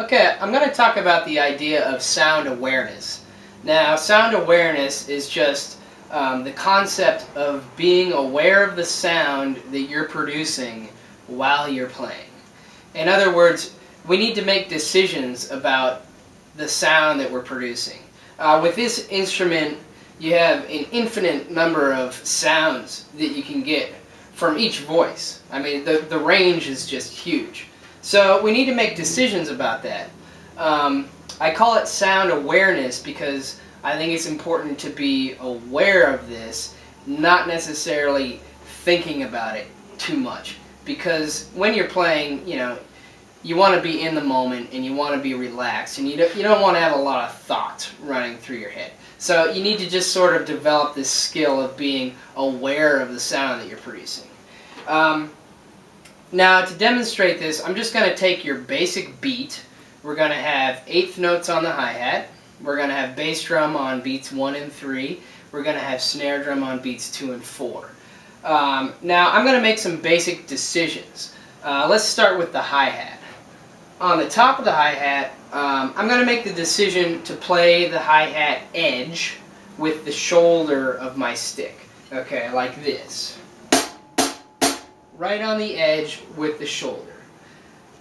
Okay, I'm going to talk about the idea of sound awareness. Now, sound awareness is just the concept of being aware of the sound that you're producing while you're playing. In other words, we need to make decisions about the sound that we're producing. With this instrument, you have an infinite number of sounds that you can get from each voice. I mean, the range is just huge. So we need to make decisions about that. I call it sound awareness because I think it's important to be aware of this, not necessarily thinking about it too much. Because when you're playing, you want to be in the moment and you want to be relaxed, and you don't want to have a lot of thoughts running through your head. So you need to just sort of develop this skill of being aware of the sound that you're producing. Now, to demonstrate this, I'm just going to take your basic beat. We're going to have eighth notes on the hi-hat. We're going to have bass drum on beats 1 and 3. We're going to have snare drum on beats 2 and 4. Now, I'm going to make some basic decisions. Let's start with the hi-hat. On the top of the hi-hat, I'm going to make the decision to play the hi-hat edge with the shoulder of my stick. Okay, like this. Right on the edge with the shoulder.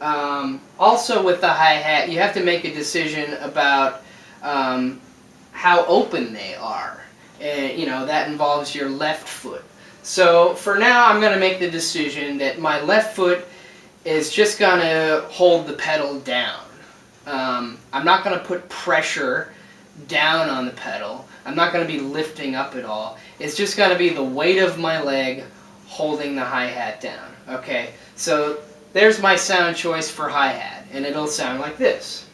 Also with the hi-hat, you have to make a decision about how open they are. And, that involves your left foot. So for now, I'm going to make the decision that my left foot is just going to hold the pedal down. I'm not going to put pressure down on the pedal. I'm not going to be lifting up at all. It's just going to be the weight of my leg holding the hi-hat down. Okay, so there's my sound choice for hi-hat, and it'll sound like this.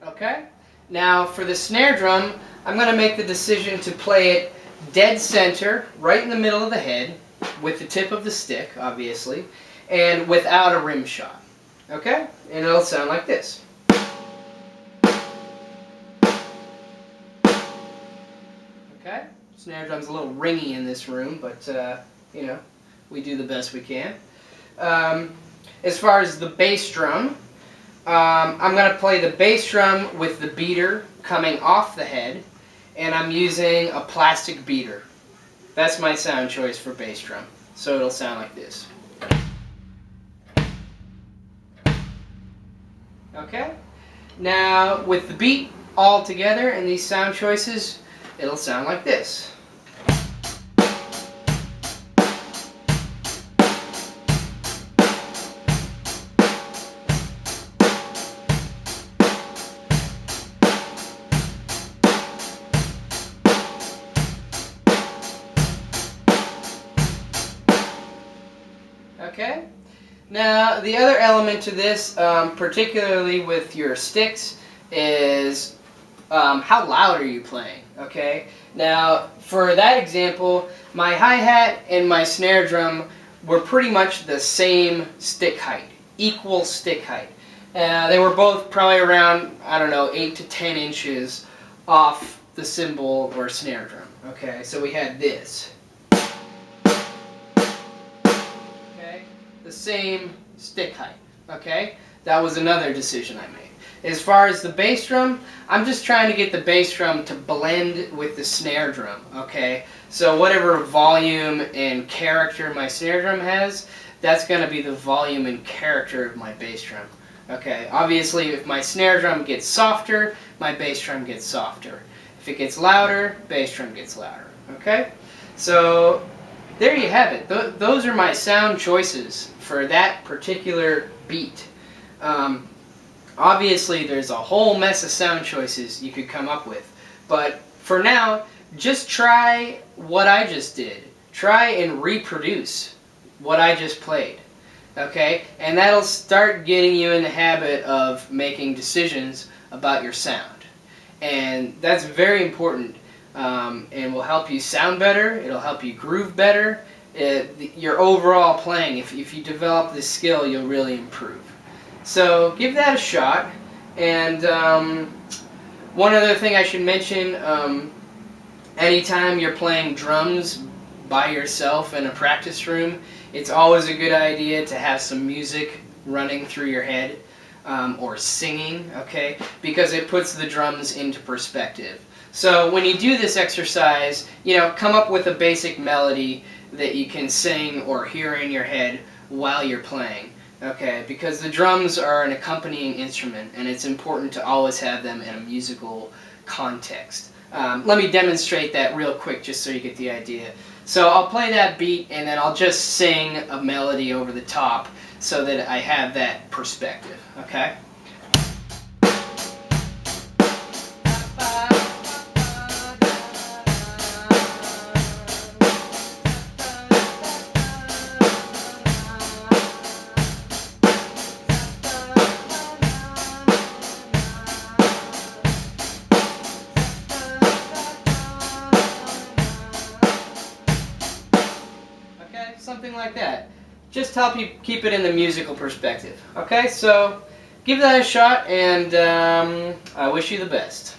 Okay, now for the snare drum, I'm going to make the decision to play it dead center, right in the middle of the head, with the tip of the stick, obviously, and without a rim shot. Okay, and it'll sound like this. Okay, snare drum's a little ringy in this room, but we do the best we can. As far as the bass drum, I'm going to play the bass drum with the beater coming off the head, and I'm using a plastic beater. That's my sound choice for bass drum. So it'll sound like this. Okay? Now, with the beat all together and these sound choices, it'll sound like this. Okay? Now, the other element to this, particularly with your sticks, is how loud are you playing? Okay? Now, for that example, my hi-hat and my snare drum were pretty much the same stick height, equal stick height. They were both probably around, 8 to 10 inches off the cymbal or snare drum. Okay? So we had this. The same stick height. Okay, that was another decision I made. As far as the bass drum, I'm just trying to get the bass drum to blend with the snare drum. Okay, so whatever volume and character my snare drum has, that's going to be the volume and character of my bass drum. Okay, obviously if my snare drum gets softer, my bass drum gets softer. If it gets louder, bass drum gets louder. Okay, so there you have it. Those are my sound choices for that particular beat. Obviously, there's a whole mess of sound choices you could come up with. But for now, just try what I just did. Try and reproduce what I just played. Okay? And that'll start getting you in the habit of making decisions about your sound. And that's very important. And will help you sound better, it'll help you groove better, your overall playing, if you develop this skill, you'll really improve. So give that a shot. And one other thing I should mention, anytime you're playing drums by yourself in a practice room, it's always a good idea to have some music running through your head, or singing, okay, because it puts the drums into perspective. So when you do this exercise, come up with a basic melody that you can sing or hear in your head while you're playing, okay, because the drums are an accompanying instrument and it's important to always have them in a musical context. Let me demonstrate that real quick just so you get the idea. So I'll play that beat and then I'll just sing a melody over the top so that I have that perspective, okay? Okay, something like that. Just help you keep it in the musical perspective. Okay, so give that a shot, and I wish you the best.